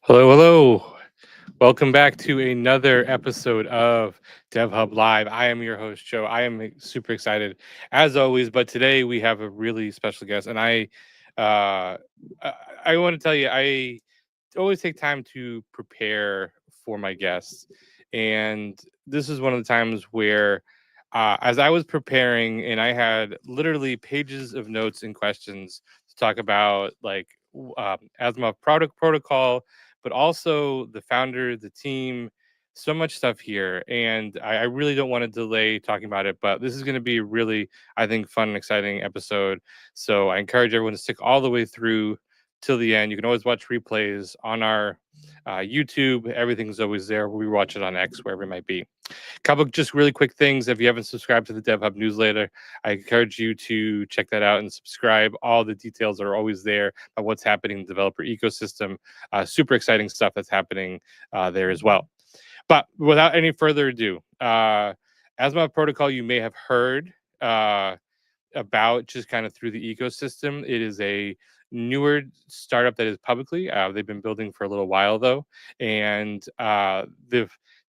Hello, hello. Welcome back to another episode of DevHub Live. I am your host, Joe. I am super excited as always, but today we have a really special guest, and uh, I want to tell you, I always take time to prepare for my guests, and this is one of the times where, as I was preparing, and I had literally pages of notes and questions to talk about, like ASIMOV Protocol, but also the founder, the team, so much stuff here. And I really don't want to delay talking about it, but this is going to be a really, I think, fun and exciting episode. So I encourage everyone to stick all the way through till the end. You can always watch replays on our YouTube. Everything's always there. We watch it on X, wherever it might be. Couple just really quick things. If you haven't subscribed to the DevHub newsletter, I encourage you to check that out and subscribe. All the details are always there about what's happening in the developer ecosystem. Super exciting stuff that's happening there as well. But without any further ado, ASIMOV Protocol, you may have heard about just kind of through the ecosystem. It is a newer startup that is publicly. They've been building for a little while though, and the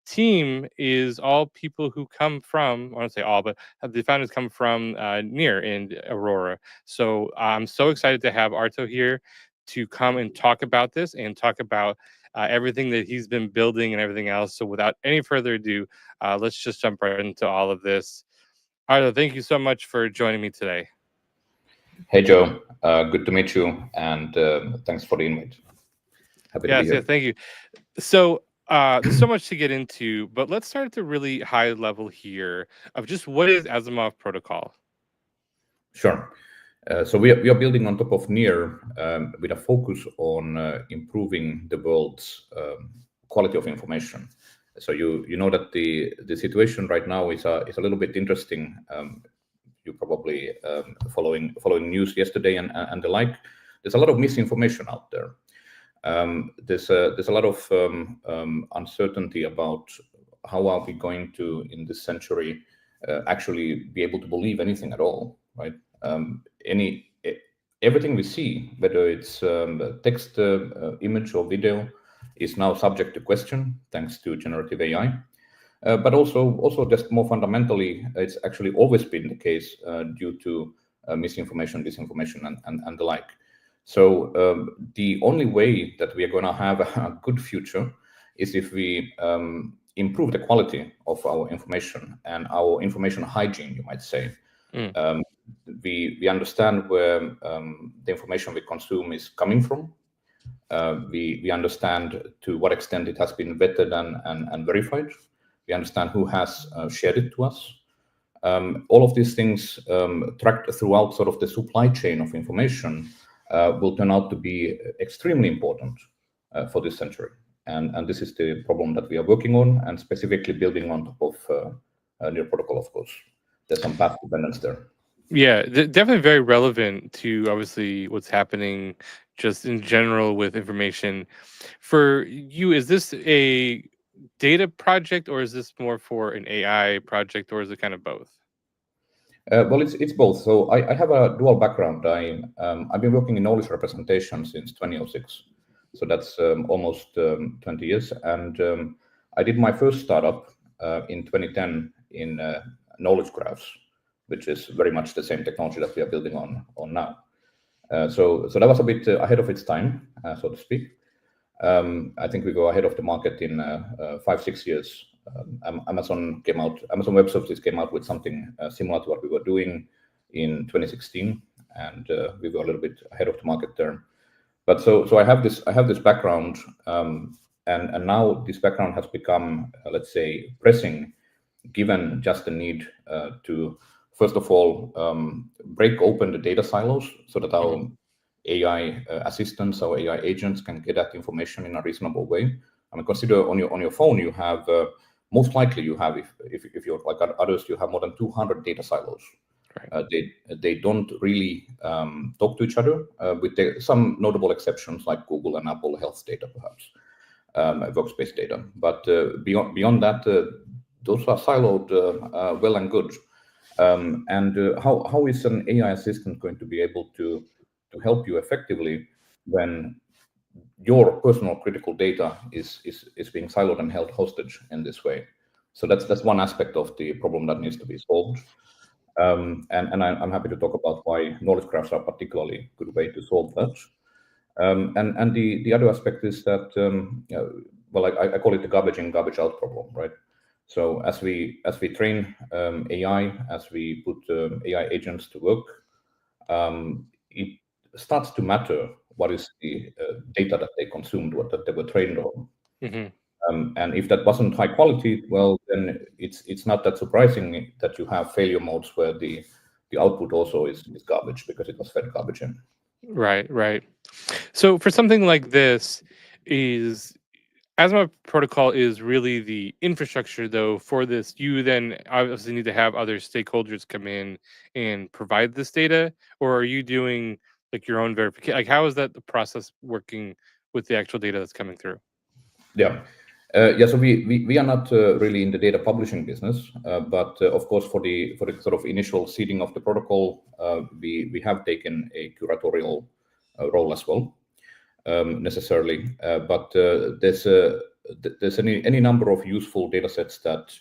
team is all people who come from, I don't say all, but the founders come from NEAR in Aurora. So I'm so excited to have Arto here to come and talk about this and talk about everything that he's been building and everything else. So without any further ado, let's just jump right into all of this. Arto, thank you so much for joining me today. Hey, Joe. Good to meet you, and thanks for the invite. Happy to be here. Yes, thank you. So there's so much to get into, but let's start at the really high level here of just what is ASIMOV Protocol? Sure. So we are building on top of NEAR with a focus on improving the world's quality of information. So you know that the situation right now is a little bit interesting. You probably following news yesterday and the like. There's a lot of misinformation out there. There's a lot of uncertainty about how are we going to, in this century, actually be able to believe anything at all, right? Everything we see, whether it's text, image, or video, is now subject to question thanks to generative AI. But also just more fundamentally, it's actually always been the case due to misinformation, disinformation, and the like. So the only way that we are going to have a good future is if we improve the quality of our information and our information hygiene, you might say. We understand where the information we consume is coming from. We understand to what extent it has been vetted and verified. We understand who has shared it to us. All of these things tracked throughout sort of the supply chain of information will turn out to be extremely important for this century. And this is the problem that we are working on, and specifically building on top of NEAR Protocol, of course. There's some path dependence there. Yeah, definitely very relevant to obviously what's happening just in general with information. For you, is this a data project, or is this more for an AI project, or is it kind of both? Well, it's both. So I have a dual background. I've been working in knowledge representation since 2006. So that's almost 20 years. And I did my first startup in 2010 in knowledge graphs, which is very much the same technology that we are building on now. So that was a bit ahead of its time, so to speak. I think we go ahead of the market in 5-6 years. Amazon Web Services came out with something similar to what we were doing in 2016, and we were a little bit ahead of the market there. But so I have this background, and now this background has become, let's say, pressing, given just the need to first of all break open the data silos so that our AI assistants, our AI agents can get that information in a reasonable way. I mean, consider on your phone you have most likely you have, if you're like others, you have more than 200 data silos. Right. They don't really talk to each other, with some notable exceptions like Google and Apple Health data, perhaps, workspace data. But beyond that, those are siloed well and good. And how is an AI assistant going to be able to help you effectively when your personal critical data is being siloed and held hostage in this way. So that's one aspect of the problem that needs to be solved. And I'm happy to talk about why knowledge graphs are a particularly good way to solve that. And the other aspect is that, well, I call it the garbage in, garbage out problem, right? So as we train AI, as we put AI agents to work, it starts to matter what is the data that they consumed, what that they were trained on. Mm-hmm. And if that wasn't high quality, well, then it's not that surprising that you have failure modes where the output also is garbage because it was fed garbage in. Right, right. So for something like this, is ASIMOV Protocol is really the infrastructure, though. For this, you then obviously need to have other stakeholders come in and provide this data, or are you doing like your own verification? Like, how is that the process working with the actual data that's coming through? Yeah. Yeah, so we are not really in the data publishing business, but of course, for the sort of initial seeding of the protocol, we have taken a curatorial role as well, necessarily. But there's any number of useful data sets that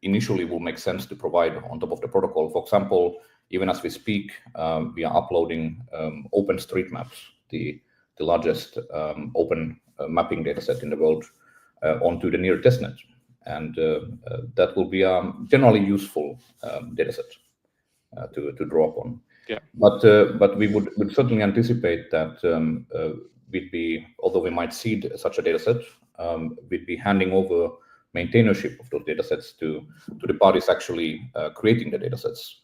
initially will make sense to provide on top of the protocol. For example, even as we speak, we are uploading OpenStreetMaps, the largest open mapping dataset in the world, onto the NEAR testnet, and that will be a generally useful dataset to draw upon. Yeah. But we would certainly anticipate that we'd be, although we might seed such a dataset, we'd be handing over maintainership of those datasets to the parties actually creating the datasets.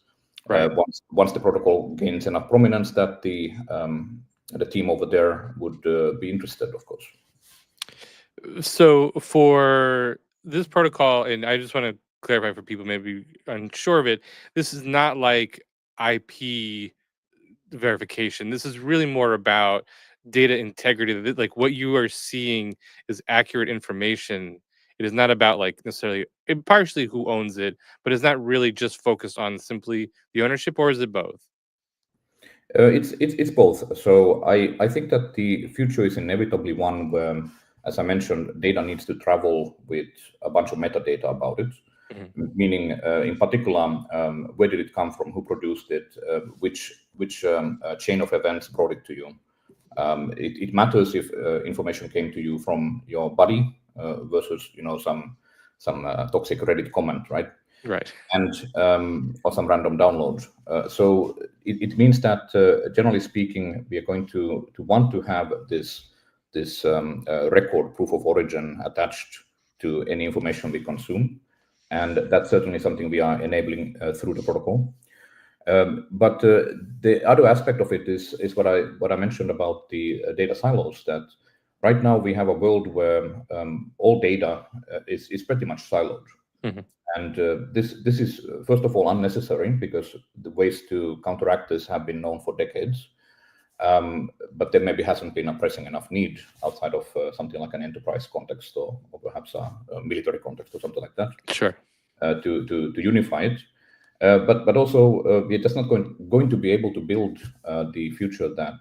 Right. Once the protocol gains enough prominence that the team over there would be interested, of course. So for this protocol, and I just want to clarify for people maybe unsure of it, this is not like IP verification. This is really more about data integrity. Like what you are seeing is accurate information. It is not about like necessarily partially who owns it, but it's not really just focused on simply the ownership, or is it both? It's both. So I think that the future is inevitably one where, as I mentioned, data needs to travel with a bunch of metadata about it. Mm-hmm. Meaning, in particular, where did it come from, who produced it, which chain of events brought it to you. It matters if information came to you from your buddy versus some toxic Reddit comment, right? Right. And or some random download. So it means that generally speaking, we are going to want to have this record proof of origin attached to any information we consume, and that's certainly something we are enabling through the protocol. But the other aspect of it is what I mentioned about the data silos. That right now we have a world where all data is pretty much siloed. Mm-hmm. And this is, first of all, unnecessary because the ways to counteract this have been known for decades. But there maybe hasn't been a pressing enough need outside of something like an enterprise context or perhaps a military context or something like that. Sure. To unify it. But also, we're just not going to be able to build the future that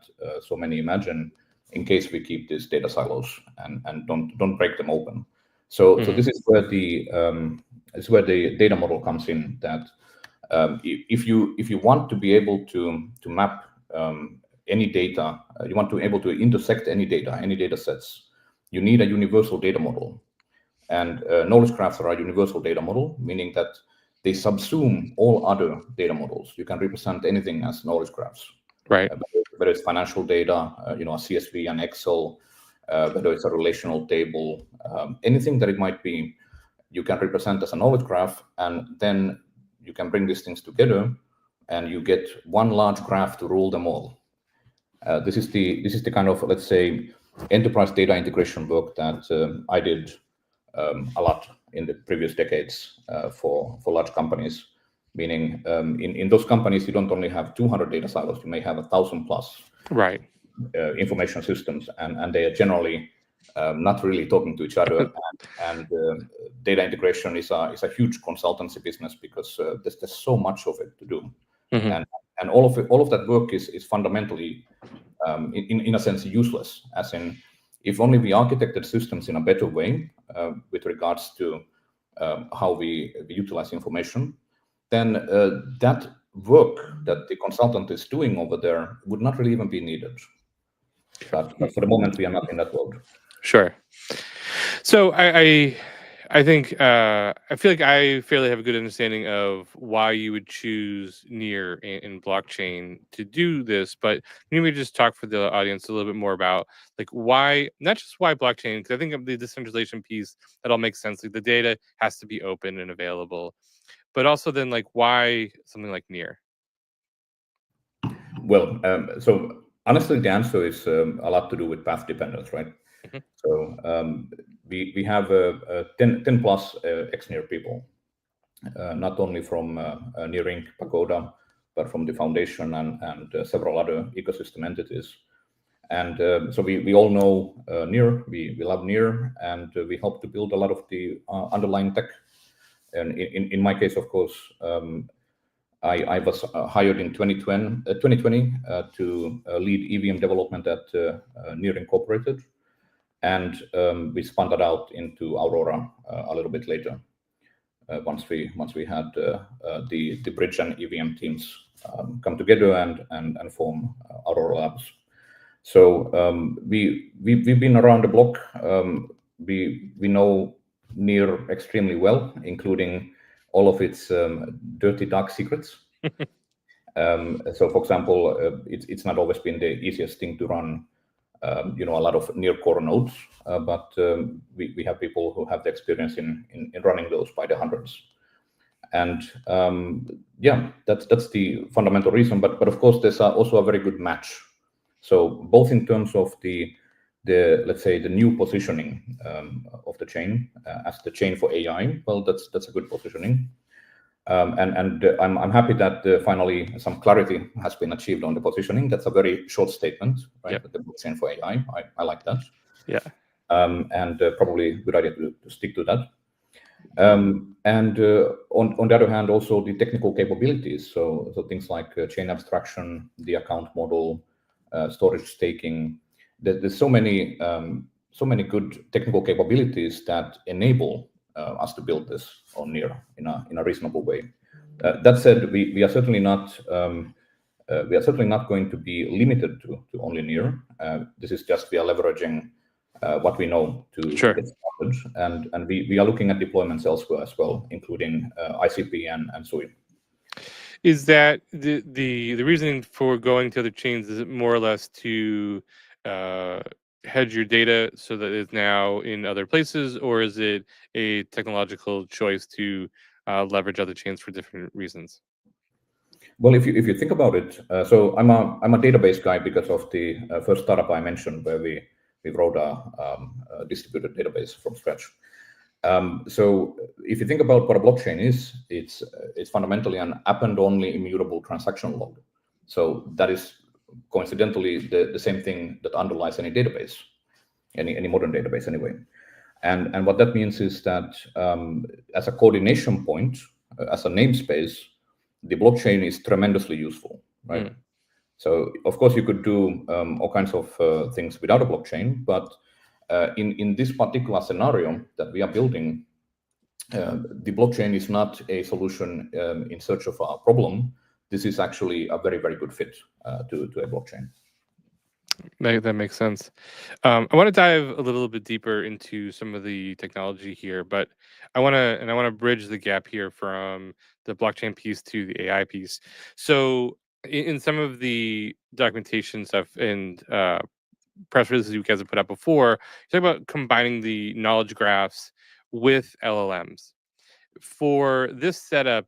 so many imagine in case we keep these data silos and don't break them open. So this is where the data model comes in. That if you want to be able to map any data, you want to be able to intersect any data sets, you need a universal data model. And knowledge graphs are a universal data model, meaning that they subsume all other data models. You can represent anything as knowledge graphs, right? Whether it's financial data, a CSV, an Excel, whether it's a relational table, anything that it might be, you can represent as a knowledge graph, and then you can bring these things together, and you get one large graph to rule them all. This is the kind of, let's say, enterprise data integration work that I did a lot in the previous decades for large companies. Meaning, in those companies, you don't only have 200 data silos; you may have 1,000 plus. Right. Information systems, and they are generally not really talking to each other. and data integration is a huge consultancy business because there's so much of it to do, Mm-hmm. and all of that work is fundamentally in a sense useless, as in if only we architected systems in a better way with regards to how we utilize information, then that work that the consultant is doing over there would not really even be needed. But for the moment, we are not in that world. Sure. So I think I feel like I fairly have a good understanding of why you would choose NEAR in blockchain to do this, but maybe just talk for the audience a little bit more about like why, not just why blockchain, because I think of the decentralization piece that all makes sense. Like the data has to be open and available, but also then like why something like NEAR. Well, so honestly, the answer is a lot to do with path dependence, right? Mm-hmm. So we have 10 plus ex-NEAR people, not only from NEAR Inc. Pagoda, but from the foundation and several other ecosystem entities. And so we all know NEAR, we love NEAR, and we help to build a lot of the underlying tech. And in my case, of course, I was hired in 2020 to lead EVM development at NEAR Incorporated, and we spun that out into Aurora a little bit later. Once we had the bridge and EVM teams come together and form Aurora Labs. So we've been around the block. We know NEAR extremely well, including all of its dirty dark secrets. So, for example, it's not always been the easiest thing to run, a lot of NEAR core nodes, but we have people who have the experience in running those by the hundreds. And yeah, that's the fundamental reason. But of course, there's also a very good match. So both in terms of the let's say the new positioning of the chain as the chain for AI, well, that's a good positioning. And I'm happy that finally some clarity has been achieved on the positioning. That's a very short statement, right? Yep. The blockchain for AI. I like that. Yeah. And probably a good idea to stick to that. And on the other hand, also the technical capabilities. So things like chain abstraction, the account model, storage staking. There's so many good technical capabilities that enable us to build this on NEAR in a reasonable way. That said, we are certainly not going to be limited to only NEAR. This is just we are leveraging what we know to Sure. get started, and we are looking at deployments elsewhere as well, including ICP and SUI. Is that the reasoning for going to other chains? Is it more or less to hedge your data so that it's now in other places, or is it a technological choice to leverage other chains for different reasons? Well, if you think about it, so I'm a database guy because of the first startup I mentioned, where we wrote a distributed database from scratch. So if you think about what a blockchain is, it's fundamentally an append-only immutable transaction log. So that is coincidentally the same thing that underlies any database, any modern database anyway. And what that means is that as a coordination point, as a namespace, the blockchain is tremendously useful, right? So of course you could do all kinds of things without a blockchain, but in this particular scenario that we are building, the blockchain is not a solution in search of a problem. This is actually a very, very good fit to a blockchain. That makes sense. I want to dive a little bit deeper into some of the technology here, but I want to bridge the gap here from the blockchain piece to the AI piece. So, in some of the documentation stuff and press releases you guys have put out before, you talk about combining the knowledge graphs with LLMs. For this setup,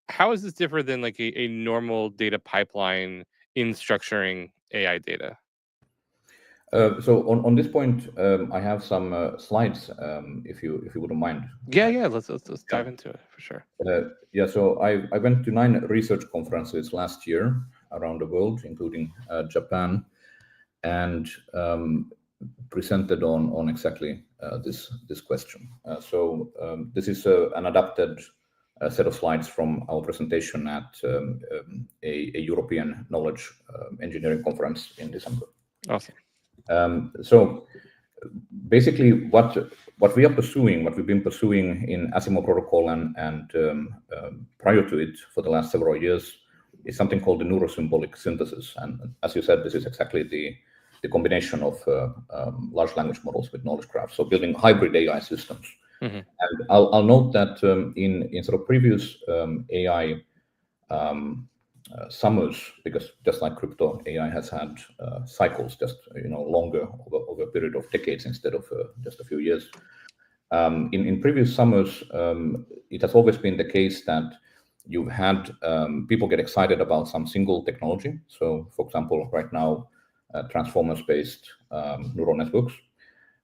how is this different than like a normal data pipeline in structuring AI data? So on this point, I have some slides, if you wouldn't mind. Yeah. Let's dive into it for sure. Yeah. So I went to 9 research conferences last year around the world, including Japan, and presented on exactly this question. So this is an adapted set of slides from our presentation at a European knowledge engineering conference in December. Awesome. So basically, what we are pursuing, what we've been pursuing in ASIMOV Protocol and prior to it for the last several years is something called the neuro-symbolic synthesis. And as you said, this is exactly the combination of large language models with knowledge graphs. So building hybrid AI systems. Mm-hmm. And I'll note that in sort of previous AI summers, because just like crypto, AI has had cycles, just longer over a period of decades instead of just a few years. In previous summers, it has always been the case that you've had people get excited about some single technology. So, for example, right now, transformers-based neural networks.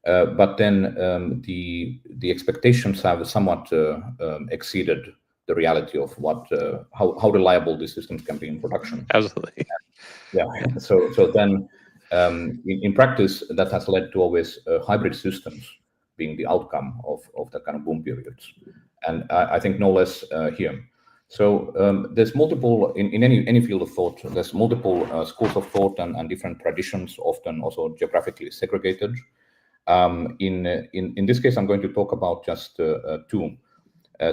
But then the expectations have somewhat exceeded the reality of how reliable these systems can be in production. Absolutely. Yeah. So then in practice, that has led to always hybrid systems being the outcome of that kind of boom periods, and I think no less here. So there's multiple in any field of thought. There's multiple schools of thought and different traditions, often also geographically segregated. In this case, I'm going to talk about just two.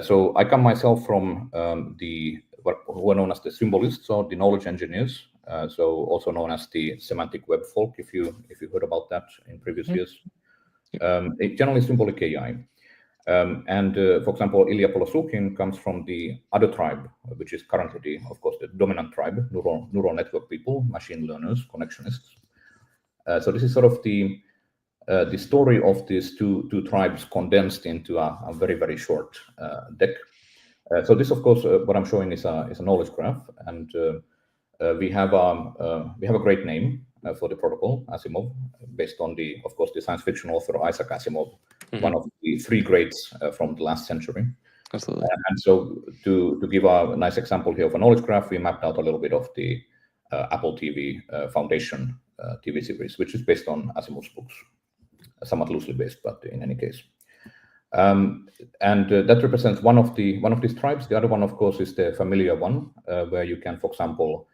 So I come myself from who are known as the symbolists, or the knowledge engineers. So also known as the semantic web folk, if you heard about that in previous years. Generally symbolic AI. And for example, Ilya Polosukhin comes from the other tribe, which is currently, of course, the dominant tribe, neural network people, machine learners, connectionists. So this is sort of the story of these two tribes condensed into a very, very short deck. So this, of course, what I'm showing is a knowledge graph, and we have a great name for the protocol, ASIMOV, based on of course, the science fiction author Isaac Asimov, one of the three greats from the last century. Absolutely. And so to give a nice example here of a knowledge graph, we mapped out a little bit of the Apple TV Foundation TV series, which is based on Asimov's books, somewhat loosely based, but in any case. And that represents one of these tribes. The other one, of course, is the familiar one, where you can, for example,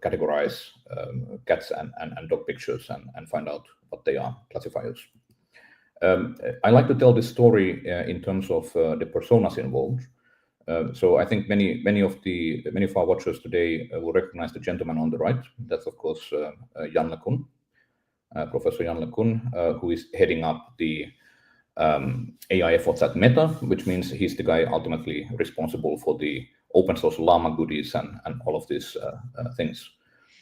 categorize cats and dog pictures and find out what they are, classifiers. I like to tell this story in terms of the personas involved. So I think many of our watchers today will recognize the gentleman on the right. That's, of course, Jan LeCun, Professor Jan LeCun, who is heading up the AI efforts at Meta, which means he's the guy ultimately responsible for the open source Llama goodies and all of these things.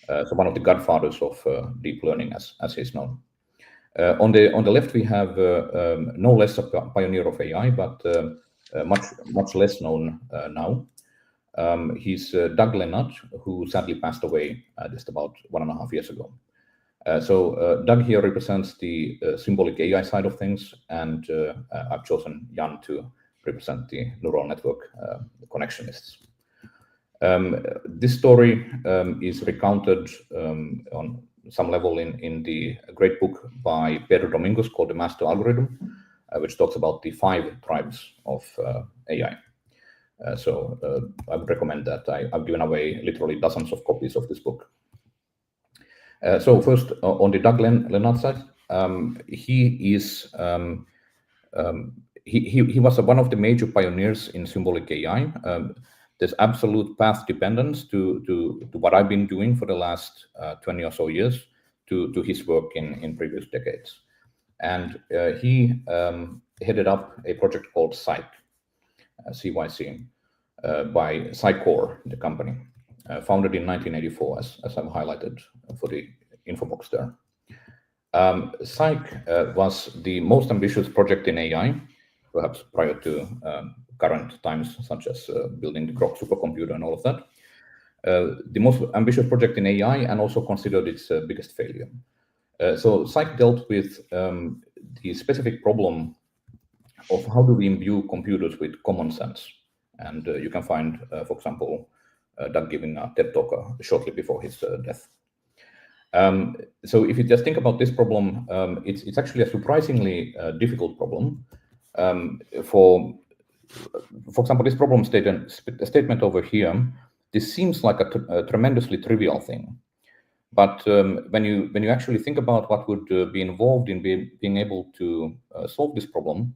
So one of the godfathers of deep learning, as he's known. On the left, we have no less a pioneer of AI, but much less known now. He's Doug Lennart, who sadly passed away just about 1.5 years ago. So Doug here represents the symbolic AI side of things, and I've chosen Jan to represent the neural network connectionists. This story is recounted on some level in the great book by Pedro Domingos called The Master Algorithm, which talks about the 5 tribes of AI. So I would recommend that. I've given away literally dozens of copies of this book. So first, on the Doug Lennart side, he was one of the major pioneers in symbolic AI. There's absolute path dependence to what I've been doing for the last 20 or so years to his work in previous decades. And he headed up a project called CYC, CYC, by Cycore, the company. Founded in 1984, as I've highlighted for the info box there. CYC was the most ambitious project in AI, perhaps prior to current times, such as building the Grok supercomputer and all of that. The most ambitious project in AI, and also considered its biggest failure. So CYC dealt with the specific problem of how do we imbue computers with common sense. And you can find, for example, Doug giving a TED talk shortly before his death. So if you just think about this problem, it's actually a surprisingly difficult problem for for example, this problem statement over here, this seems like a tremendously trivial thing. But when you actually think about what would be involved in being able to solve this problem,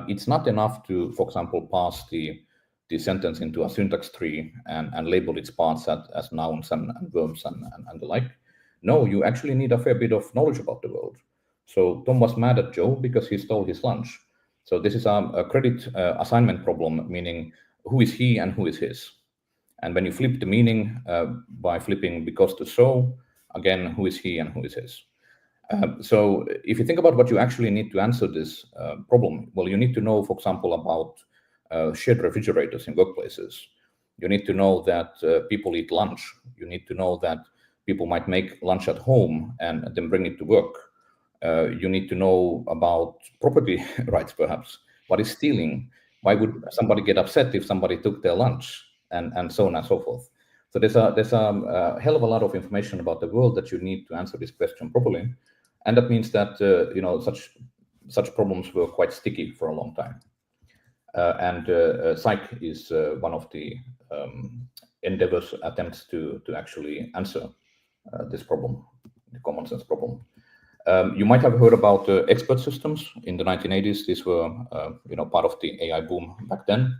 it's not enough to, for example, pass the sentence into a syntax tree and label its parts as nouns and verbs and the like. No, you actually need a fair bit of knowledge about the world. So Tom was mad at Joe because he stole his lunch. So this is a credit assignment problem, meaning who is he and who is his. And when you flip the meaning by flipping because to so, again, who is he and who is his. So if you think about what you actually need to answer this problem, well, you need to know, for example, about shared refrigerators in workplaces. You need to know that people eat lunch. You need to know that people might make lunch at home and then bring it to work. You need to know about property rights, perhaps. What is stealing? Why would somebody get upset if somebody took their lunch? And so on and so forth. So there's a hell of a lot of information about the world that you need to answer this question properly, and that means that such problems were quite sticky for a long time. And Psych is one of the endeavors, attempts to actually answer this problem, the common sense problem. You might have heard about expert systems in the 1980s. These were part of the AI boom back then.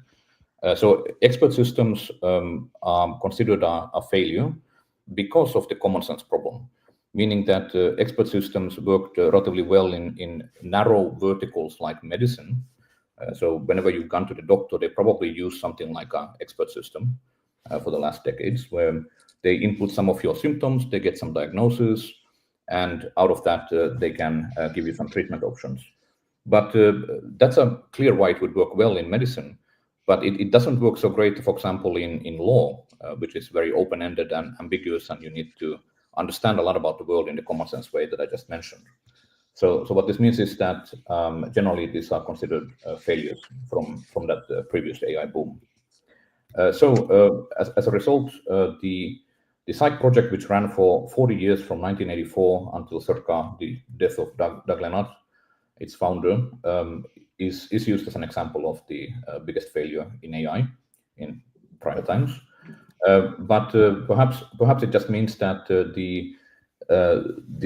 So expert systems are considered a failure because of the common sense problem, meaning that expert systems worked relatively well in narrow verticals like medicine. So whenever you've gone to the doctor, they probably use something like an expert system for the last decades, where they input some of your symptoms, they get some diagnosis, and out of that, they can give you some treatment options. But that's a clear why it would work well in medicine. But it doesn't work so great, for example, in law, which is very open-ended and ambiguous, and you need to understand a lot about the world in the common sense way that I just mentioned. So what this means is that generally these are considered failures from that previous AI boom. As a result, the Psych project, which ran for 40 years from 1984 until circa the death of Doug Lennart, its founder, is used as an example of the biggest failure in AI in prior times. But perhaps it just means that the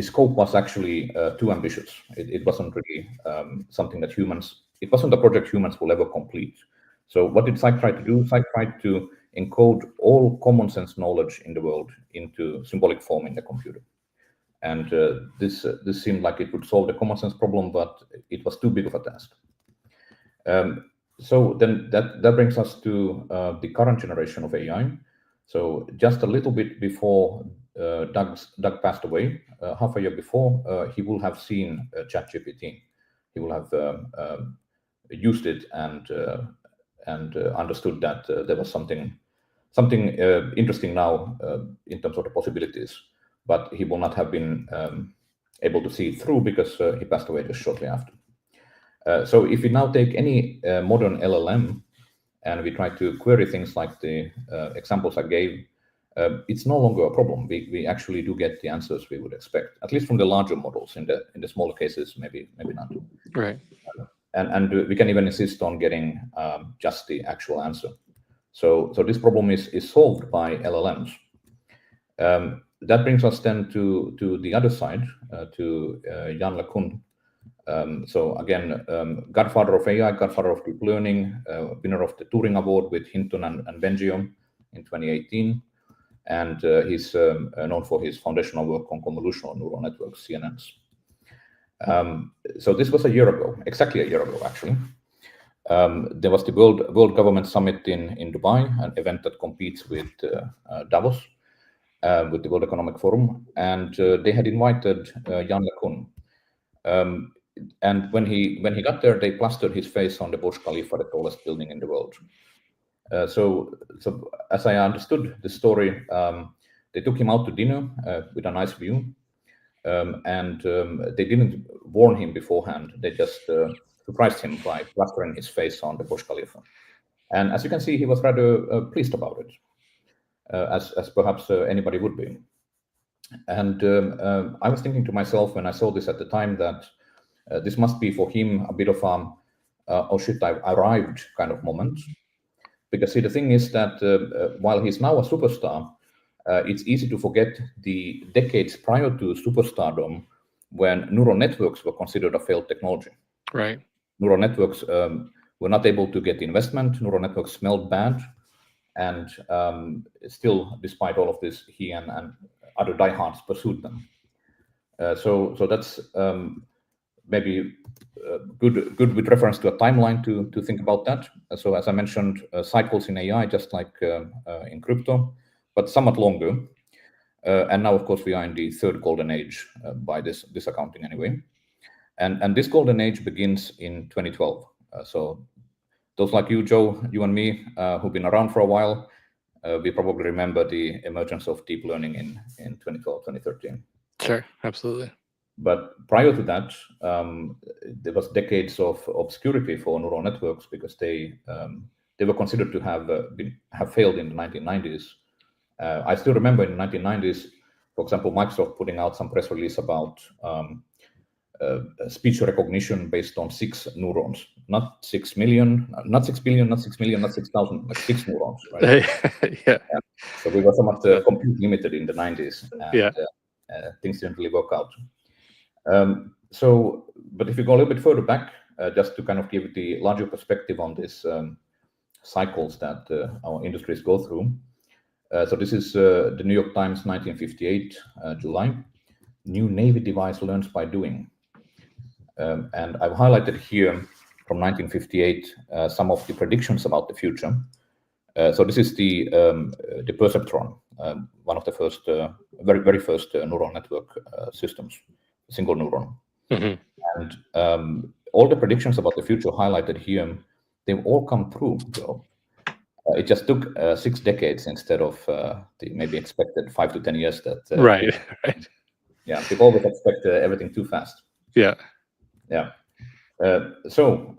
scope was actually too ambitious. It wasn't really something that it wasn't a project humans will ever complete. So what did Psych try to do? Psych tried to encode all common sense knowledge in the world into symbolic form in the computer. And this seemed like it would solve the common sense problem, but it was too big of a task. So then that brings us to the current generation of AI. So just a little bit before Doug passed away, half a year before, he will have seen ChatGPT. He will have used it and understood that there was something interesting now in terms of the possibilities. But he will not have been able to see it through because he passed away just shortly after. So if we now take any modern LLM and we try to query things like the examples I gave, it's no longer a problem. We actually do get the answers we would expect, at least from the larger models. In the smaller cases, maybe not. Right. And we can even insist on getting just the actual answer. So this problem is solved by LLMs. That brings us then to the other side, to Jan LeCun. So again, godfather of AI, godfather of deep learning, winner of the Turing Award with Hinton and Bengio in 2018. And he's known for his foundational work on convolutional neural networks, CNNs. So this was a year ago, exactly a year ago, actually. There was the World Government Summit in Dubai, an event that competes with Davos, with the World Economic Forum, and they had invited Jan LeCun. And when he got there, they plastered his face on the Burj Khalifa, the tallest building in the world. So as I understood the story, they took him out to dinner with a nice view, and they didn't warn him beforehand. They just surprised him by plastering his face on the Burj Khalifa. And as you can see, he was rather pleased about it, as perhaps anybody would be. And I was thinking to myself when I saw this at the time that this must be for him a bit of oh shit, I've arrived kind of moment. Because see, the thing is that while he's now a superstar, it's easy to forget the decades prior to superstardom when neural networks were considered a failed technology. Right. Neural networks were not able to get investment. Neural networks smelled bad. And still, despite all of this, he and other diehards pursued them. So that's maybe good with reference to a timeline to think about that. So as I mentioned, cycles in AI, just like in crypto, but somewhat longer. And now, of course, we are in the third golden age by this accounting anyway. And this golden age begins in 2012. So those like you, Joe, you and me, who've been around for a while, we probably remember the emergence of deep learning in 2012, 2013. Sure, absolutely. But prior to that, there was decades of obscurity for neural networks because they were considered to have failed in the 1990s. I still remember in the 1990s, for example, Microsoft putting out some press release about speech recognition based on 6 neurons, not 6 million, not 6 billion, not 6 million, not 6,000, like 6 neurons, right? Yeah. So we were somewhat compute limited in the 90s, and things didn't really work out. But if you go a little bit further back, just to kind of give the larger perspective on these cycles that our industries go through. So this is the New York Times, 1958, July. New Navy device learns by doing. And I've highlighted here from 1958 some of the predictions about the future. So this is the perceptron, one of the first, very first neural network systems, single neuron. Mm-hmm. And all the predictions about the future highlighted here, they've all come true. So it just took 6 decades instead of the maybe expected 5 to 10 years that. Right. Yeah, people always expect everything too fast. Yeah. So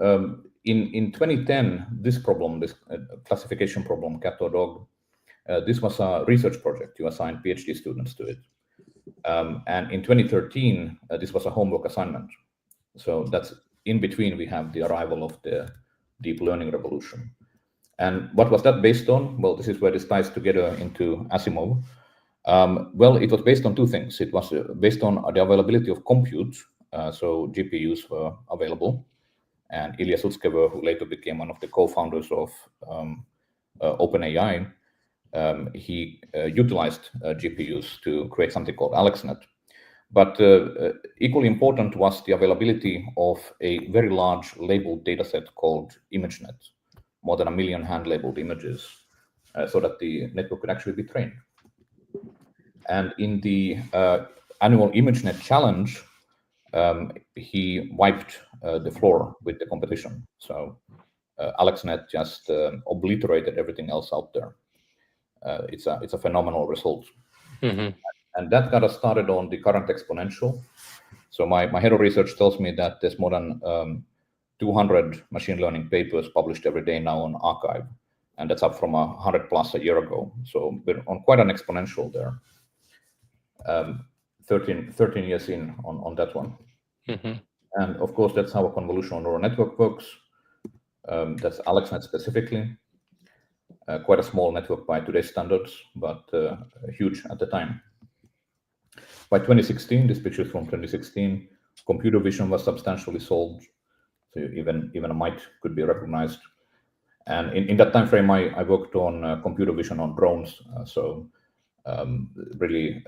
in 2010, this problem, this classification problem, cat or dog, this was a research project. You assigned PhD students to it. And in 2013, this was a homework assignment. So that's in between, we have the arrival of the deep learning revolution. And what was that based on? Well, this is where this ties together into ASIMOV. Well, it was based on 2 things. It was based on the availability of compute. So GPUs were available. And Ilya Sutskever, who later became one of the co-founders of OpenAI, he utilized GPUs to create something called AlexNet. But equally important was the availability of a very large labeled dataset called ImageNet, more than 1 million hand-labeled images, so that the network could actually be trained. And in the annual ImageNet challenge, he wiped the floor with the competition. So AlexNet just obliterated everything else out there. It's a phenomenal result. Mm-hmm. And that got us started on the current exponential. So my head of research tells me that there's more than 200 machine learning papers published every day now on arXiv. And that's up from 100 plus a year ago. So we're on quite an exponential there. 13 years in on that one. Mm-hmm. And of course, that's how a convolutional neural network works. That's AlexNet specifically. Quite a small network by today's standards, but huge at the time. By 2016, this picture is from 2016, computer vision was substantially solved. So even a mite could be recognized. And in that time frame, I worked on computer vision on drones. So really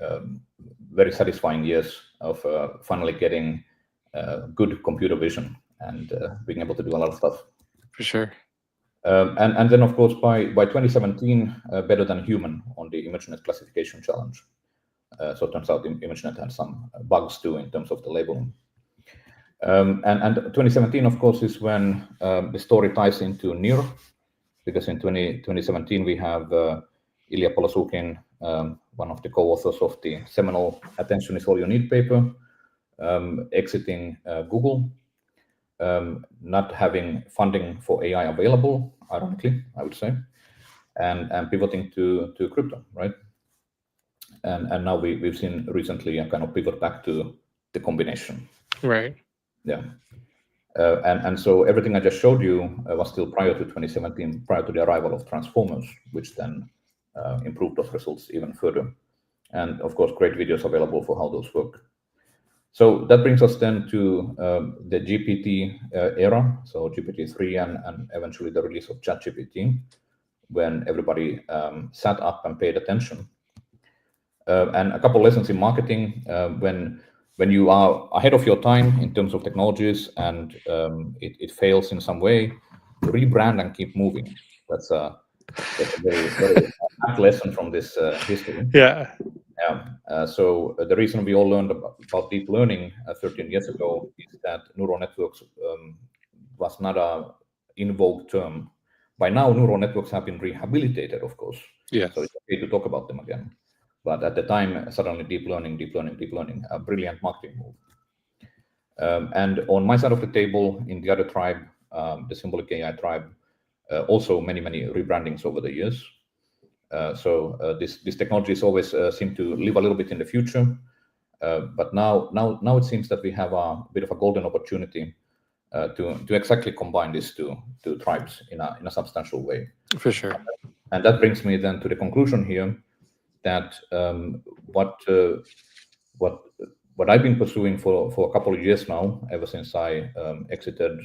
very satisfying years of finally getting good computer vision and being able to do a lot of stuff. For sure. And then, of course, by 2017, better than human on the ImageNet classification challenge. So it turns out ImageNet had some bugs too in terms of the labeling. And 2017, of course, is when the story ties into NEAR, because in 2017 we have Ilya Polosukhin, one of the co-authors of the seminal "Attention is all you need" paper, exiting Google, not having funding for AI available, ironically, I would say, and pivoting to crypto, right? And now we've seen recently a kind of pivot back to the combination. Right. Yeah. And so everything I just showed you was still prior to 2017, prior to the arrival of transformers, which then improved those results even further. And of course, great videos available for how those work. So that brings us then to the GPT era, so GPT-3 and eventually the release of ChatGPT, when everybody sat up and paid attention. And a couple lessons in marketing, when you are ahead of your time in terms of technologies and it fails in some way, rebrand and keep moving. That's a very, very apt lesson from this history. Yeah. So the reason we all learned about deep learning 13 years ago is that neural networks was not a in vogue term. By now, neural networks have been rehabilitated, of course. Yes. So it's okay to talk about them again. But at the time, suddenly deep learning, a brilliant marketing move. And on my side of the table, in the other tribe, the Symbolic AI tribe, also many rebrandings over the years. So this technologies always seem to live a little bit in the future, but now it seems that we have a bit of a golden opportunity to exactly combine these two tribes in a substantial way. For sure. And that brings me then to the conclusion here that what I've been pursuing for a couple of years now, ever since I exited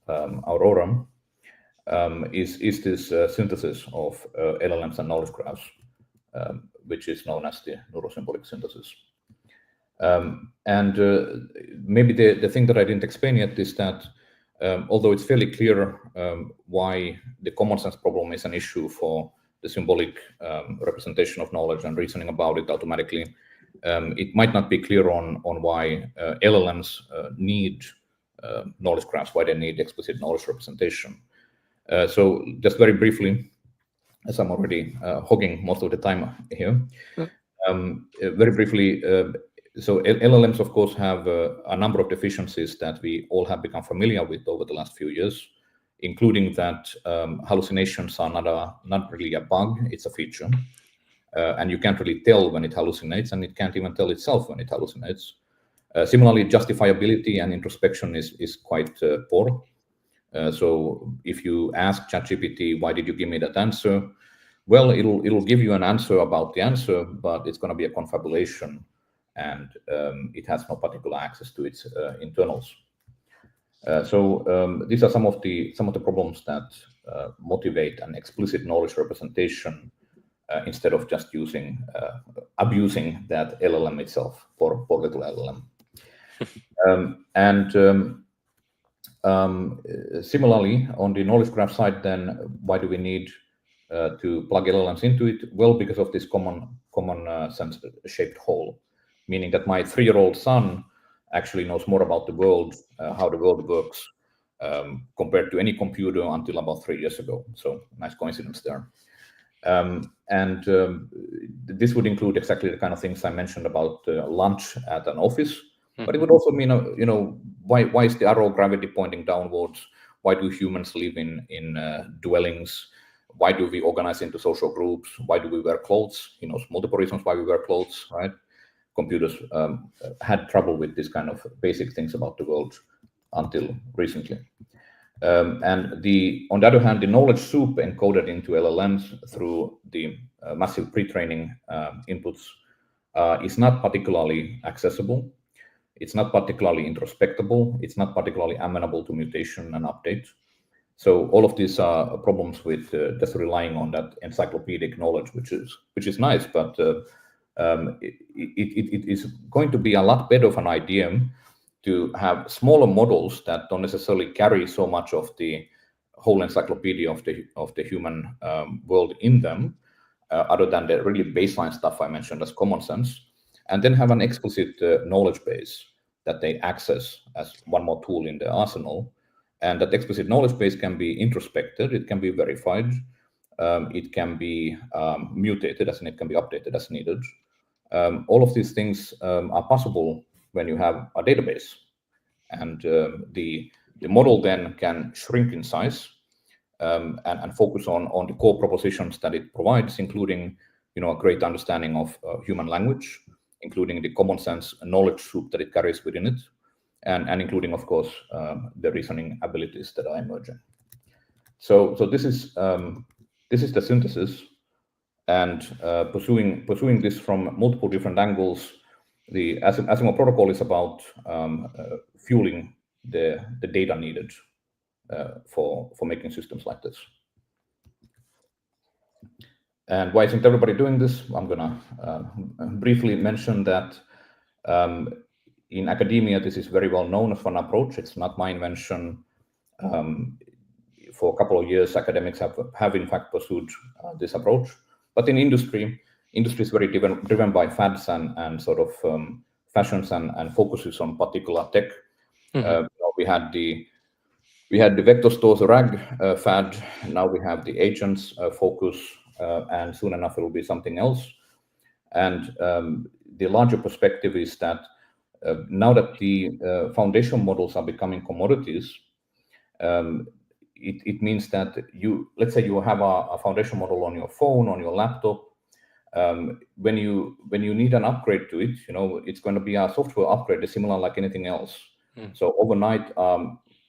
Aurora, is this synthesis of LLMs and knowledge graphs, which is known as the neuro-symbolic synthesis. And maybe the thing that I didn't explain yet is that although it's fairly clear why the common sense problem is an issue for the symbolic representation of knowledge and reasoning about it automatically, it might not be clear on why LLMs need knowledge graphs, why they need explicit knowledge representation. So just very briefly, as I'm already hogging most of the time here, very briefly, so LLMs, of course, have a number of deficiencies that we all have become familiar with over the last few years, including that hallucinations are not really a bug, it's a feature. And you can't really tell when it hallucinates, and it can't even tell itself when it hallucinates. Similarly, justifiability and introspection is quite poor. So if you ask ChatGPT, why did you give me that answer? Well, it'll give you an answer about the answer, but it's going to be a confabulation, and it has no particular access to its internals. So these are some of the problems that motivate an explicit knowledge representation instead of just abusing that LLM itself for little LLM. Similarly, on the knowledge graph side, then why do we need to plug LLMs into it? Well, because of this common sense shaped hole, meaning that my 3-year-old son actually knows more about the world, how the world works, compared to any computer until about 3 years ago. So nice coincidence there. This would include exactly the kind of things I mentioned about lunch at an office, but it would also mean, why is the arrow gravity pointing downwards? Why do humans live in dwellings? Why do we organize into social groups? Why do we wear clothes? He knows multiple reasons why we wear clothes, right? Computers had trouble with this kind of basic things about the world until recently. And on the other hand, the knowledge soup encoded into LLMs through the massive pre-training inputs is not particularly accessible. It's not particularly introspectable. It's not particularly amenable to mutation and update. So all of these are problems with just relying on that encyclopedic knowledge, which is nice, but it is going to be a lot better of an idea to have smaller models that don't necessarily carry so much of the whole encyclopedia of the human world in them, other than the really baseline stuff I mentioned as common sense, and then have an explicit knowledge base that they access as one more tool in their arsenal. And that explicit knowledge base can be introspected, it can be verified, it can be mutated, as in it can be updated as needed. All of these things are possible when you have a database, and the model then can shrink in size and focus on the core propositions that it provides, including a great understanding of human language, including the common sense knowledge soup that it carries within it, and including, of course, the reasoning abilities that are emerging. So this is the synthesis, and pursuing this from multiple different angles. The ASIMOV protocol is about fueling the data needed for making systems like this. And why isn't everybody doing this? I'm gonna briefly mention that in academia, this is very well known as an approach. It's not my invention. For a couple of years, academics have in fact pursued this approach. But in industry is very driven by fads and sort of fashions and focuses on particular tech. We had the vector stores RAG fad. Now we have the agents focus, and soon enough it will be something else. And the larger perspective is that now that the foundation models are becoming commodities, it means that let's say you have a foundation model on your phone, on your laptop. When you need an upgrade to it, it's going to be a software upgrade, similar like anything else. So overnight,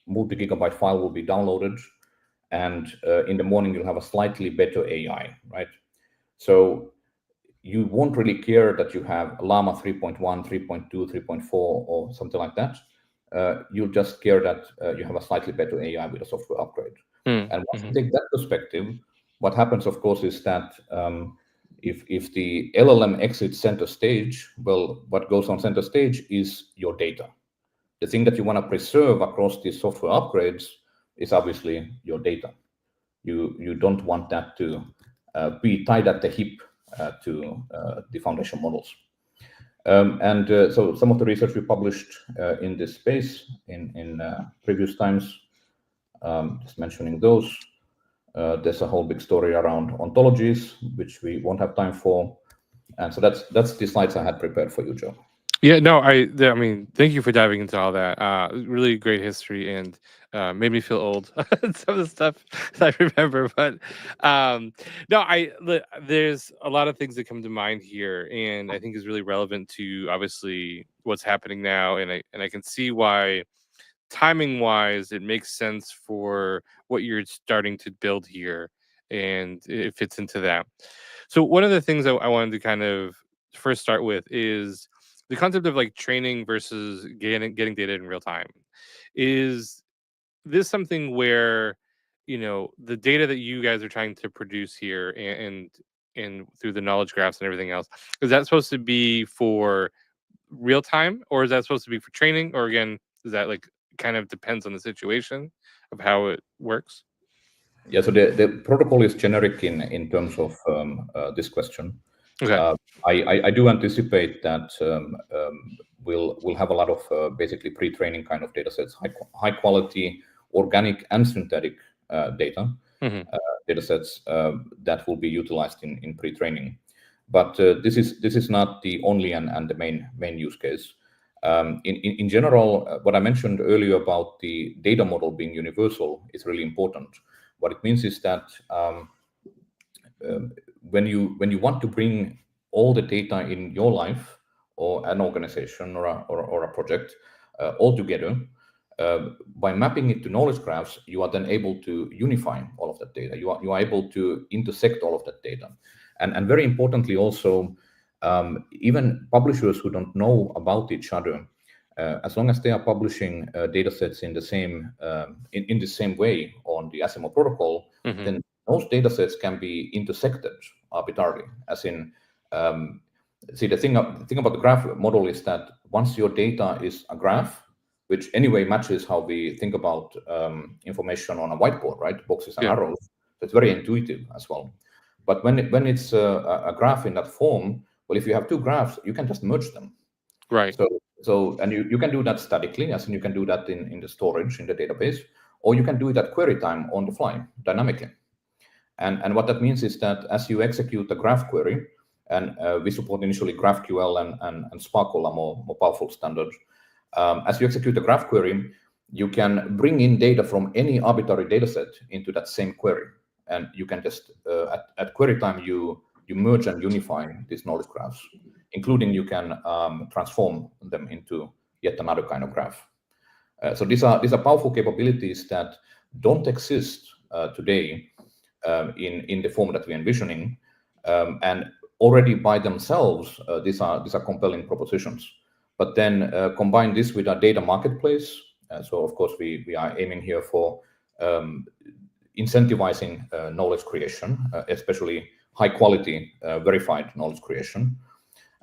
multi-gigabyte file will be downloaded, and in the morning you'll have a slightly better AI, right? So you won't really care that you have Llama 3.1, 3.2, 3.4, or something like that. You'll just care that you have a slightly better AI with a software upgrade. And once you take that perspective, what happens, of course, is that if the LLM exits center stage, well, what goes on center stage is your data. The thing that you want to preserve across these software upgrades is obviously your data. You don't want that to be tied at the hip to the foundation models. So some of the research we published in this space in previous times, just mentioning those. There's a whole big story around ontologies, which we won't have time for. And so that's the slides I had prepared for you, Joe. Yeah, no, I mean, thank you for diving into all that. Really great history, and made me feel old. Some of the stuff I remember, but there's a lot of things that come to mind here, and I think is really relevant to obviously what's happening now, and I can see why, timing wise, it makes sense for what you're starting to build here, and it fits into that. So one of the things I wanted to kind of first start with is the concept of like training versus getting data in real time. Is this something where the data that you guys are trying to produce here and through the knowledge graphs and everything else, is that supposed to be for real time, or is that supposed to be for training, or again, is that like kind of depends on the situation of how it works? Yeah, so the protocol is generic in terms of this question. Okay. I do anticipate that we'll have a lot of basically pre-training kind of data sets, high quality organic and synthetic data sets that will be utilized in pre-training. But this is not the only and the main use case. In general, what I mentioned earlier about the data model being universal is really important. What it means is that when you want to bring all the data in your life or an organization or a project all together, by mapping it to knowledge graphs, you are then able to unify all of that data. You are able to intersect all of that data. And very importantly also, even publishers who don't know about each other, as long as they are publishing data sets in the same in the same way on the ASIMOV protocol, then those data sets can be intersected arbitrarily. As in, see, the thing about the graph model is that once your data is a graph, which anyway matches how we think about information on a whiteboard, right? Boxes and arrows. So it's very intuitive as well. But when it's a graph in that form, well, if you have two graphs, you can just merge them. Right. So and you can do that statically, as in you can do that in the storage in the database, or you can do it at query time on the fly, dynamically. And what that means is that as you execute a graph query, and we support initially GraphQL and SPARQL, a more powerful standard. As you execute a graph query, you can bring in data from any arbitrary data set into that same query. And you can just, at query time, you merge and unify these knowledge graphs, including you can transform them into yet another kind of graph. So these are powerful capabilities that don't exist today in the form that we're envisioning, and already by themselves, these are compelling propositions. But then combine this with our data marketplace. So of course we are aiming here for incentivizing knowledge creation, especially high quality verified knowledge creation.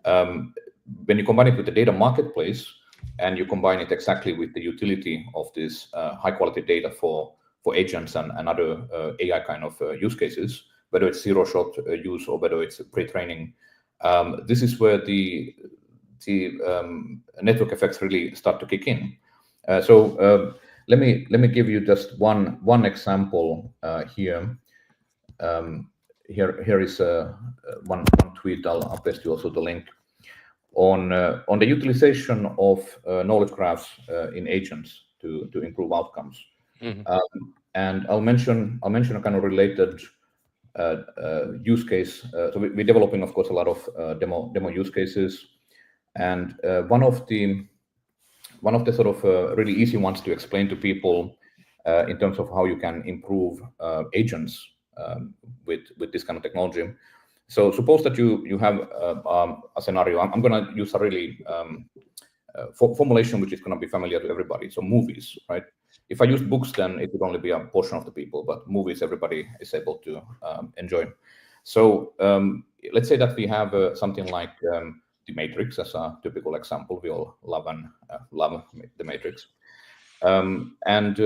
When you combine it with the data marketplace and you combine it exactly with the utility of this high quality data for agents and other AI kind of use cases, whether it's zero shot use or whether it's pre-training, this is where the network effects really start to kick in. So let me give you just one example here. Here is one tweet. I'll paste you also the link on the utilization of knowledge graphs in agents to improve outcomes. And I'll mention a kind of related use case. So we're developing, of course, a lot of demo use cases, and one of the sort of really easy ones to explain to people in terms of how you can improve agents with this kind of technology. So suppose that you have a scenario. I'm going to use a really formulation which is going to be familiar to everybody. So movies, right? If I use books, then it would only be a portion of the people, but movies, everybody is able to enjoy. So let's say that we have something like the Matrix as a typical example. We all love the Matrix. And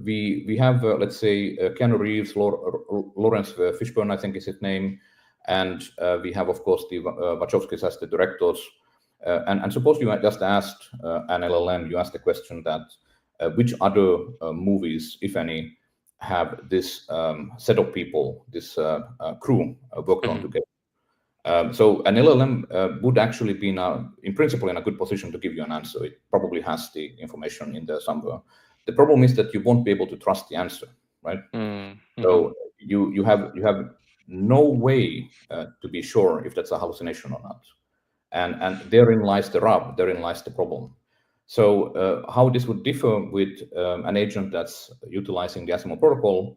we have, let's say, Keanu Reeves, Lawrence Fishburne, I think is his name. And we have, of course, the Wachowskis as the directors. And suppose you just asked an LLM, you asked the question that which other movies, if any, have this set of people, this crew worked on together. So an LLM would actually be in principle in a good position to give you an answer. It probably has the information in there somewhere. The problem is that you won't be able to trust the answer, right? So you have no way to be sure if that's a hallucination or not, and therein lies the rub. Therein lies the problem. So how this would differ with an agent that's utilizing the ASIMOV protocol?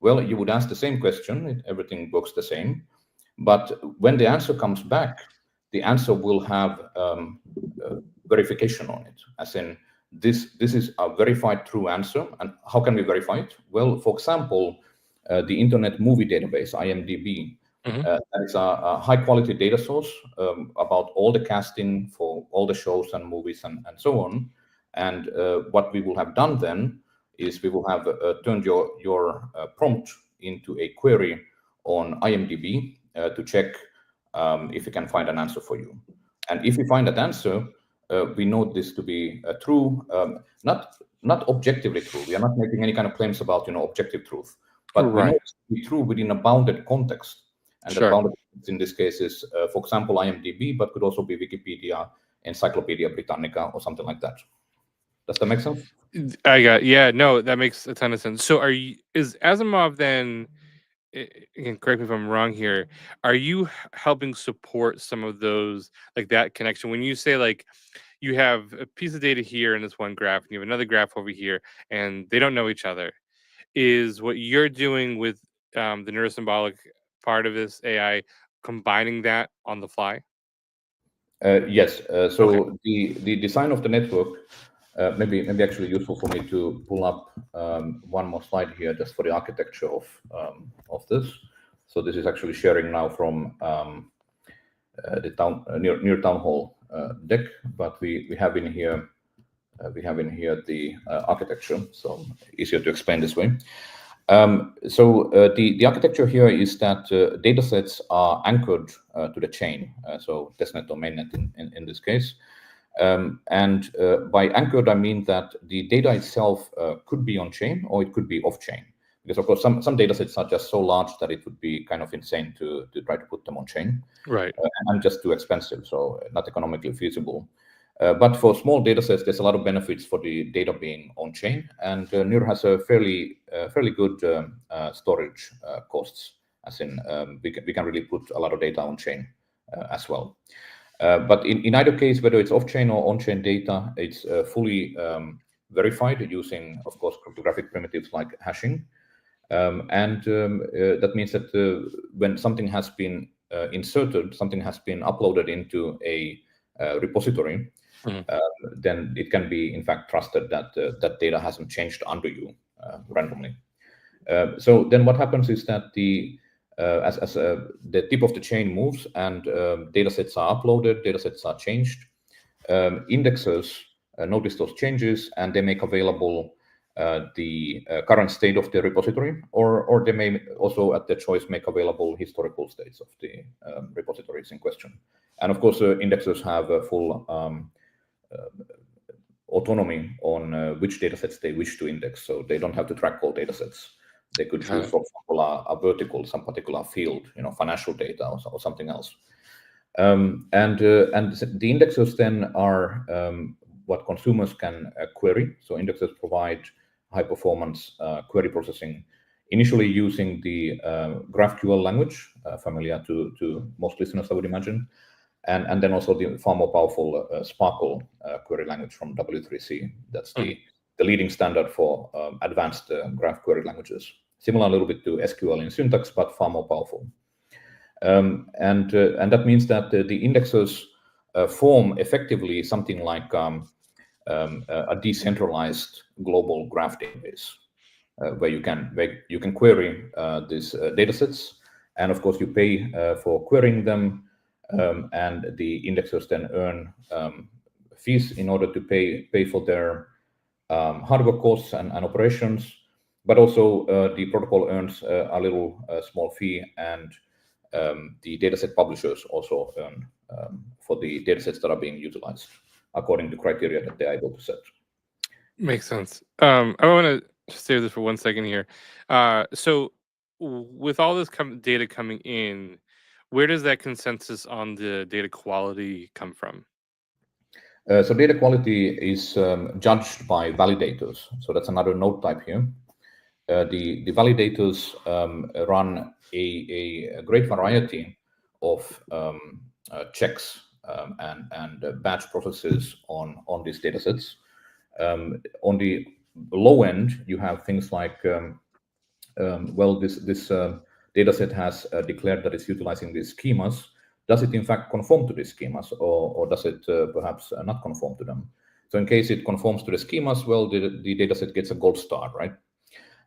Well, you would ask the same question. Everything works the same. But when the answer comes back, the answer will have verification on it, as in this is a verified true answer. And how can we verify it? Well, for example, the Internet Movie Database, IMDb, that is a high-quality data source about all the casting for all the shows and movies and so on. And what we will have done then is we will have turned your prompt into a query on IMDb to check if we can find an answer for you. And if we find that answer, we know this to be true, not objectively true. We are not making any kind of claims about objective truth, but we know it to be true within a bounded context. And the bounded context in this case is, for example, IMDb, but could also be Wikipedia, Encyclopedia Britannica, or something like that. Does that make sense? No, that makes a ton of sense. So is Asimov then, and correct me if I'm wrong here, are you helping support some of those, like that connection? When you say like you have a piece of data here in this one graph and you have another graph over here and they don't know each other, is what you're doing with the neuro-symbolic part of this AI combining that on the fly? Yes. So the design of the network, maybe actually useful for me to pull up one more slide here just for the architecture of this. So this is actually sharing now from the near town hall deck, but we have in here the architecture, so easier to explain this way. So the architecture here is that data sets are anchored to the chain, so testnet or mainnet in this case. And by anchored, I mean that the data itself could be on chain or it could be off chain. Because of course, some data sets are just so large that it would be kind of insane to try to put them on chain. Right. And just too expensive, so not economically feasible. But for small data sets, there's a lot of benefits for the data being on chain, and NEAR has a fairly good storage costs, as in we can really put a lot of data on chain as well. But in either case, whether it's off chain or on chain data, it's fully verified using, of course, cryptographic primitives like hashing. That means that when something has been inserted, something has been uploaded into a repository, then it can be, in fact, trusted that that data hasn't changed under you randomly. So then what happens is that as the tip of the chain moves and data sets are uploaded, data sets are changed, indexers notice those changes and they make available the current state of the repository, or they may also, at their choice, make available historical states of the repositories in question. And of course, indexers have a full autonomy on which datasets they wish to index, so they don't have to track all datasets. They could choose, for example, a vertical, some particular field, financial data or something else. And the indexers then are what consumers can query. So indexers provide high performance query processing, initially using the GraphQL language, familiar to most listeners, I would imagine, and then also the far more powerful Sparkle query language from W3C. That's the leading standard for advanced graph query languages. Similar a little bit to SQL in syntax, but far more powerful. And that means that the indexers form effectively something like a decentralized global graph database, where you can query these datasets, and of course you pay for querying them, and the indexers then earn fees in order to pay for their hardware costs and operations, but also the protocol earns a little small fee, and the dataset publishers also earn for the datasets that are being utilized according to criteria that they're able to set. Makes sense. I want to just stay with this for 1 second here. So with all this data coming in, where does that consensus on the data quality come from? So data quality is judged by validators. So that's another node type here. The validators run a great variety of checks and batch processes on these datasets. On the low end, you have things like, this dataset has declared that it's utilizing these schemas. Does it in fact conform to these schemas, or does it perhaps not conform to them? So in case it conforms to the schemas, well, the dataset gets a gold star, right?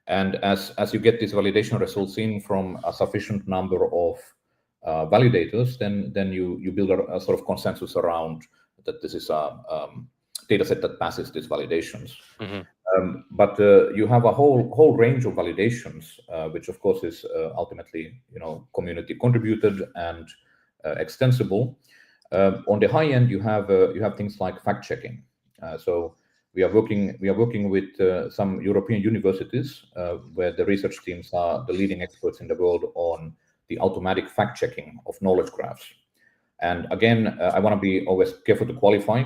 And as you get these validation results in from a sufficient number of validators, then you build a sort of consensus around that this is a dataset that passes these validations. But you have a whole range of validations, which of course is ultimately community contributed and extensible. On the high end, you have things like fact checking. So we are working with some European universities where the research teams are the leading experts in the world on the automatic fact checking of knowledge graphs. And again, I want to be always careful to qualify.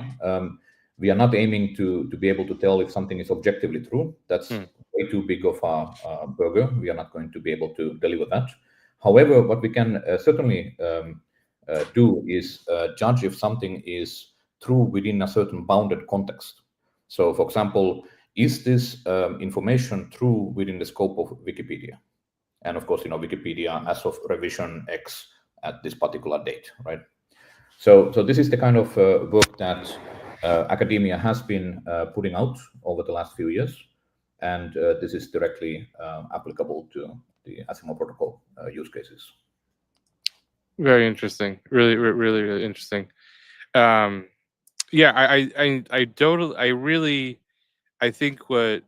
We are not aiming to be able to tell if something is objectively true. That's way too big of a burger. We are not going to be able to deliver that. However, what we can certainly do is judge if something is true within a certain bounded context. So, for example, is this information true within the scope of Wikipedia? And of course, Wikipedia as of revision X at this particular date, right? So this is the kind of work that academia has been putting out over the last few years, and this is directly applicable to the ASIMOV protocol use cases. Very interesting. Really, really, really interesting. Yeah, I think what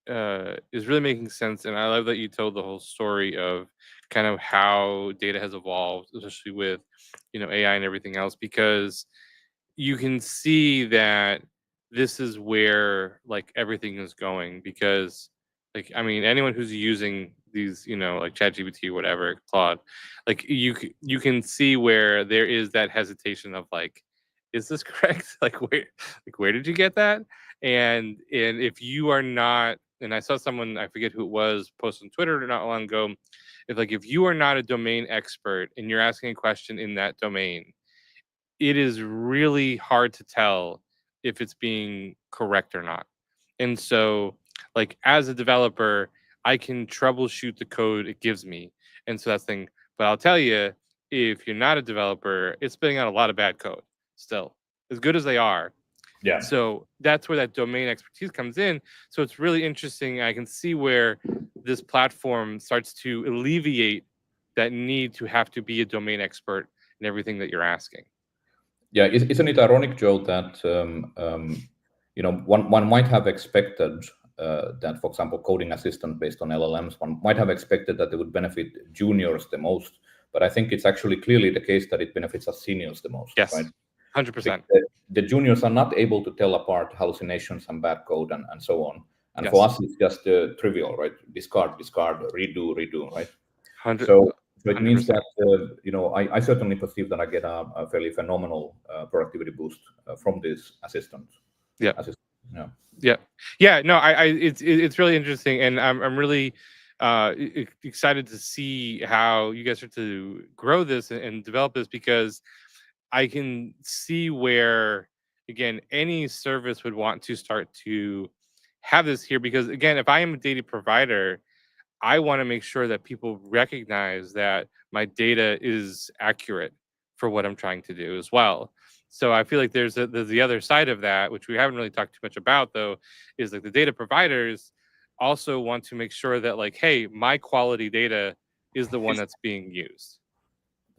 is really making sense, and I love that you told the whole story of kind of how data has evolved, especially with AI and everything else, because you can see that this is where like everything is going. Because like, I mean, anyone who's using these like ChatGPT or whatever, Claude, like you can see where there is that hesitation of like, is this correct? Where did you get that? And if you are not, and I saw someone, I forget who it was, post on Twitter not long ago, if you are not a domain expert and you're asking a question in that domain, it is really hard to tell if it's being correct or not. And so, like, as a developer, I can troubleshoot the code it gives me. And so that's the thing. But I'll tell you, if you're not a developer, it's spitting out a lot of bad code still, as good as they are. Yeah. So that's where that domain expertise comes in. So it's really interesting. I can see where this platform starts to alleviate that need to have to be a domain expert in everything that you're asking. Yeah, isn't it ironic, Joe, that one might have expected that, for example, coding assistant based on LLMs, one might have expected that they would benefit juniors the most, but I think it's actually clearly the case that it benefits us seniors the most, Yes, right? 100%. The juniors are not able to tell apart hallucinations and bad code and so on. And Yes. for us, it's just trivial, right? Discard, redo, right? 100, So it 100%. means that I certainly perceive that I get a fairly phenomenal productivity boost from this assistant. Yeah. Yeah. No, it's really interesting, and I'm really excited to see how you guys are to grow this and develop this, because I can see where, again, any service would want to start to have this here, because, again, if I am a data provider, I want to make sure that people recognize that my data is accurate for what I'm trying to do as well. So I feel like there's the other side of that, which we haven't really talked too much about, though, is like the data providers also want to make sure that, like, hey, my quality data is the one that's being used.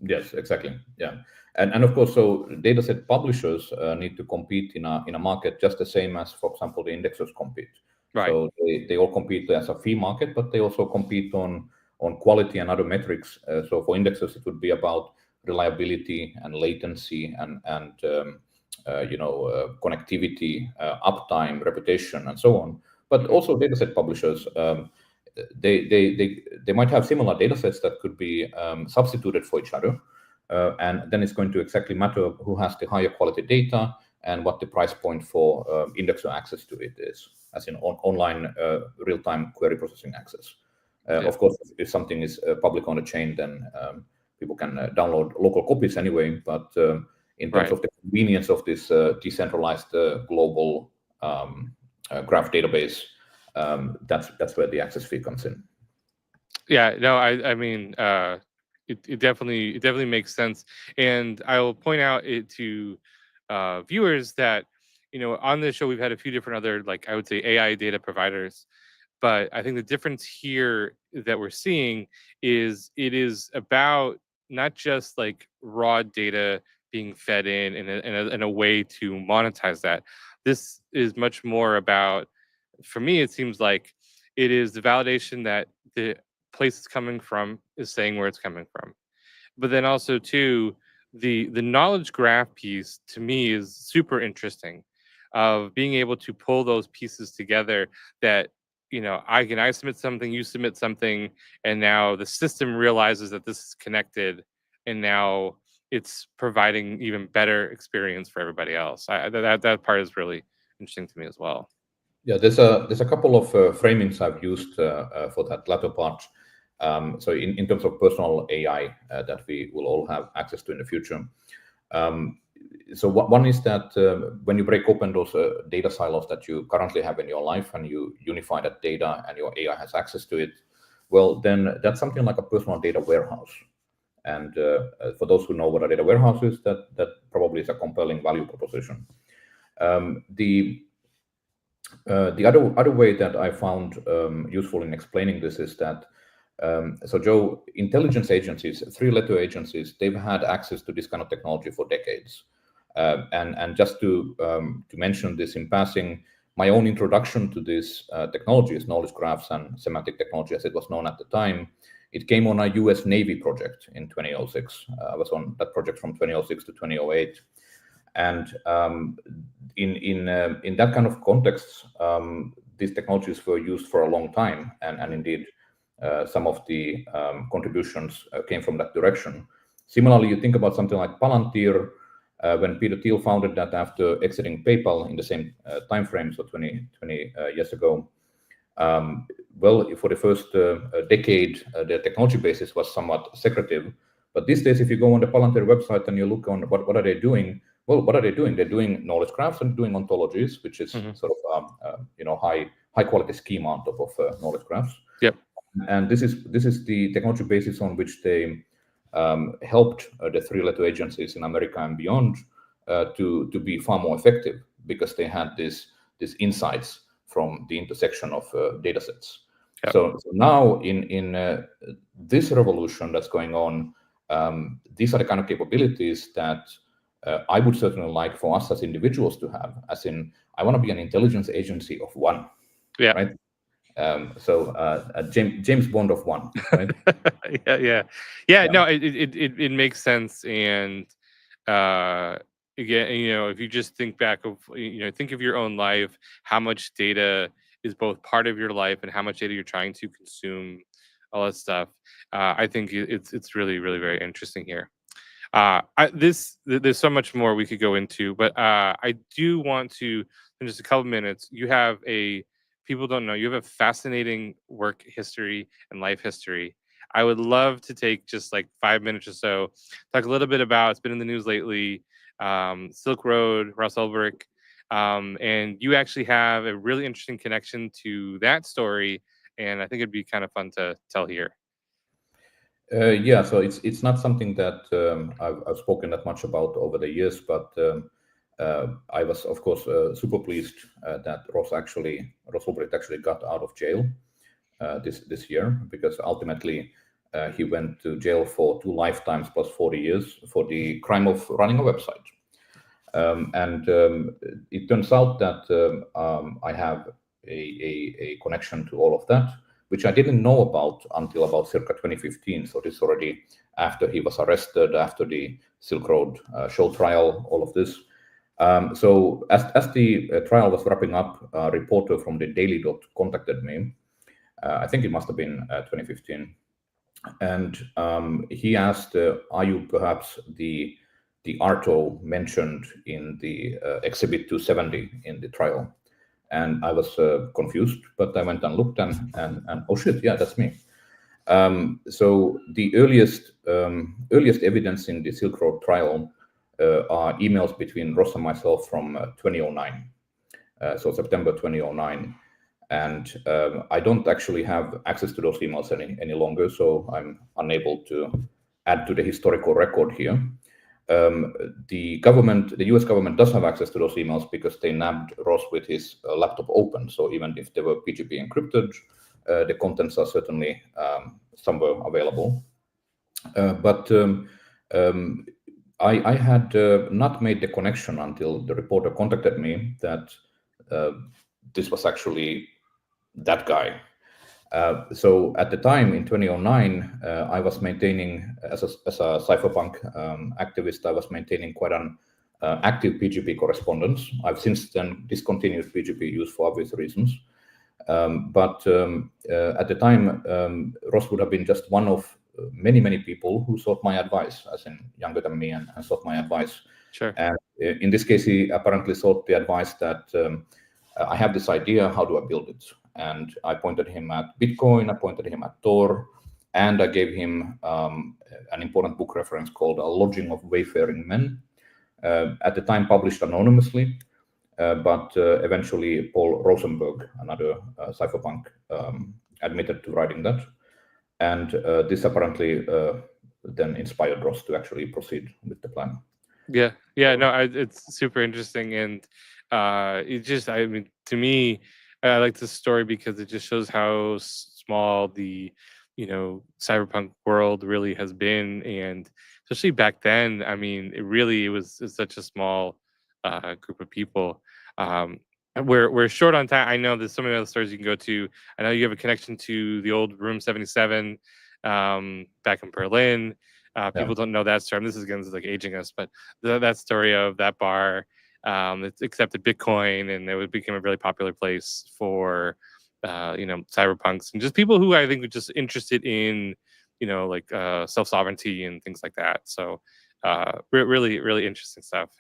Yes, exactly. Yeah, and of course, so dataset publishers need to compete in a market just the same as, for example, the indexers compete. Right. So they all compete as a fee market, but they also compete on quality and other metrics. So for indexers, it would be about reliability and latency and connectivity, uptime, reputation, and so on. But also dataset publishers. They might have similar data sets that could be substituted for each other. And then it's going to exactly matter who has the higher quality data and what the price point for indexer access to it is, as in online real-time query processing access. Of course, if something is public on the chain, then people can download local copies anyway. But in terms of the convenience of this decentralized global graph database, that's where the access fee comes in. Yeah, no, I mean, it definitely makes sense, and I will point out it to viewers that, on this show we've had a few different other, like, I would say, AI data providers, but I think the difference here that we're seeing is it is about not just like raw data being fed in a way to monetize that. This is much more about, for me, it seems like it is the validation that the place it's coming from is saying where it's coming from. But then also too, the knowledge graph piece to me is super interesting, of being able to pull those pieces together, that I submit something, you submit something, and now the system realizes that this is connected, and now it's providing even better experience for everybody else. That part is really interesting to me as well. Yeah, there's a couple of framings I've used for that latter part. So in terms of personal AI that we will all have access to in the future. So one is that when you break open those data silos that you currently have in your life and you unify that data and your AI has access to it, well, then that's something like a personal data warehouse. And for those who know what a data warehouse is, that probably is a compelling value proposition. The other way that I found useful in explaining this is that, so Joe, intelligence agencies, three-letter agencies, they've had access to this kind of technology for decades. And just to mention this in passing, my own introduction to this technology is knowledge graphs and semantic technology, as it was known at the time. It came on a US Navy project in 2006. I was on that project from 2006 to 2008. And in that kind of context, these technologies were used for a long time, and indeed some of the contributions came from that direction. Similarly, you think about something like Palantir, when Peter Thiel founded that after exiting PayPal in the same time frame, so 20 years ago. Well, for the first decade, the technology basis was somewhat secretive. But these days, if you go on the Palantir website and you look on what are they doing, well, what are they doing? They're doing knowledge graphs and doing ontologies, which is sort of high quality schema on top of knowledge graphs. Yep. And this is the technology basis on which they helped the three-letter agencies in America and beyond to be far more effective, because they had these insights from the intersection of data sets. Yep. So now in this revolution that's going on, these are the kind of capabilities that I would certainly like for us as individuals to have. As in, I want to be an intelligence agency of one. Yeah. Right. James Bond of one. Right. Yeah. No, it makes sense. And again, if you just think back of, think of your own life, how much data is both part of your life and how much data you're trying to consume, all that stuff. I think it's really, really very interesting here. There's so much more we could go into, but I do want to, in just a couple minutes, people don't know, you have a fascinating work history and life history. I would love to take just like 5 minutes or so, talk a little bit about, it's been in the news lately, Silk Road, Ross Ulbricht, and you actually have a really interesting connection to that story, and I think it'd be kind of fun to tell here. Yeah, so it's not something that I've spoken that much about over the years, but I was, of course, super pleased that Ross Ulbricht actually got out of jail this year, because ultimately he went to jail for 2 lifetimes plus 40 years for the crime of running a website. And it turns out that I have a connection to all of that, which I didn't know about until about circa 2015. So this already after he was arrested, after the Silk Road show trial, all of this. So as the trial was wrapping up, a reporter from the Daily Dot contacted me. I think it must have been 2015. And he asked, are you perhaps the Arto mentioned in the Exhibit 270 in the trial? And I was confused, but I went and looked and oh shit, yeah, that's me. So the earliest evidence in the Silk Road trial are emails between Ross and myself from 2009, so September 2009. And I don't actually have access to those emails any longer, so I'm unable to add to the historical record here. The US government does have access to those emails because they nabbed Ross with his laptop open. So even if they were PGP encrypted, the contents are certainly somewhere available. But I had not made the connection until the reporter contacted me that this was actually that guy. So at the time in 2009, I was maintaining, as a cypherpunk activist, I was maintaining quite an active PGP correspondence. I've since then discontinued PGP use for obvious reasons. But at the time, Ross would have been just one of many people who sought my advice, as in younger than me, and sought my advice. Sure. And in this case, he apparently sought the advice that I have this idea, how do I build it? And I pointed him at Bitcoin, I pointed him at Tor, and I gave him an important book reference called A Lodging of Wayfaring Men, at the time published anonymously, but eventually Paul Rosenberg, another cypherpunk, admitted to writing that. And this apparently then inspired Ross to actually proceed with the plan. Yeah, no, it's super interesting, and it just, I mean, to me, I like this story because it just shows how small the cyberpunk world really has been, and especially back then, I mean, it was such a small group of people. We're short on time. I know there's so many other stories you can go to. I know you have a connection to the old Room 77 back in Berlin. People don't know that story. This is like aging us, but that story of that bar that accepted Bitcoin, and it became a really popular place for cyberpunks and just people who I think were just interested in like self-sovereignty and things like that. So really interesting stuff.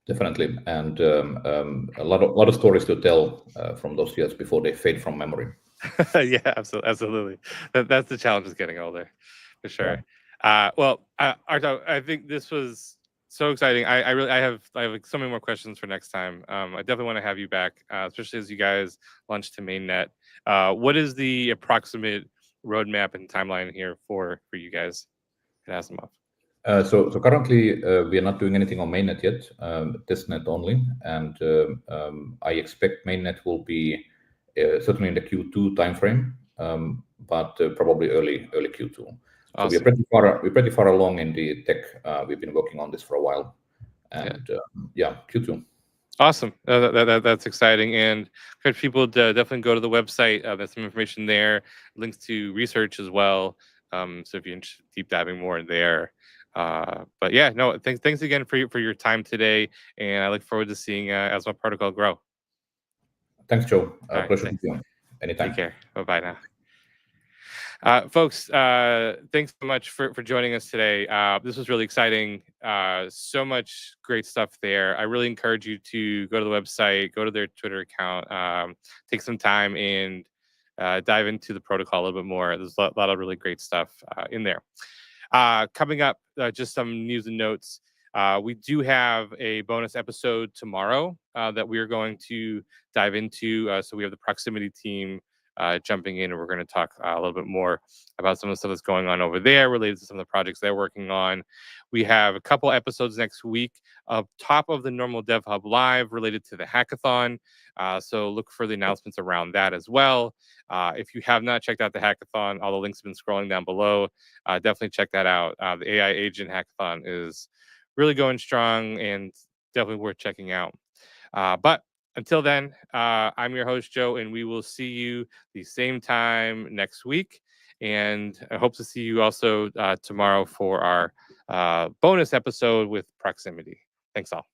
Definitely, and a lot of stories to tell from those years before they fade from memory. Yeah, absolutely. That's the challenge of getting older, for sure. Well, Arto, I think this was So exciting. I have like so many more questions for next time. I definitely want to have you back, especially as you guys launch to mainnet. What is the approximate roadmap and timeline here for you guys at Asimov? So currently we are not doing anything on mainnet yet, testnet only, and I expect mainnet will be certainly in the Q2 timeframe, but probably early Q2. So Awesome. we're pretty far along in the tech. We've been working on this for a while, Yeah. and yeah, Q2. Awesome. That's exciting. And encourage people to definitely go to the website. There's some information there, links to research as well. So if you're interested in deep diving more there. But yeah, no, thanks again for your time today. And I look forward to seeing ASIMOV Protocol grow. Thanks, Joe. All right. Pleasure to see you. Take Anytime. care. Bye-bye now. Folks, thanks so much for joining us today. This was really exciting. So much great stuff there. I really encourage you to go to the website, go to their Twitter account, take some time and dive into the protocol a little bit more. There's a lot of really great stuff in there. Coming up, just some news and notes. We do have a bonus episode tomorrow that we are going to dive into. So we have the proximity team jumping in, and we're going to talk a little bit more about some of the stuff that's going on over there related to some of the projects they're working on. We have a couple episodes next week of top of the normal DevHub Live related to the hackathon. So look for the announcements around that as well. If you have not checked out the hackathon, all the links have been scrolling down below. Definitely check that out. The AI Agent Hackathon is really going strong and definitely worth checking out. But until then, I'm your host, Joe, and we will see you the same time next week. And I hope to see you also tomorrow for our bonus episode with proximity. Thanks all.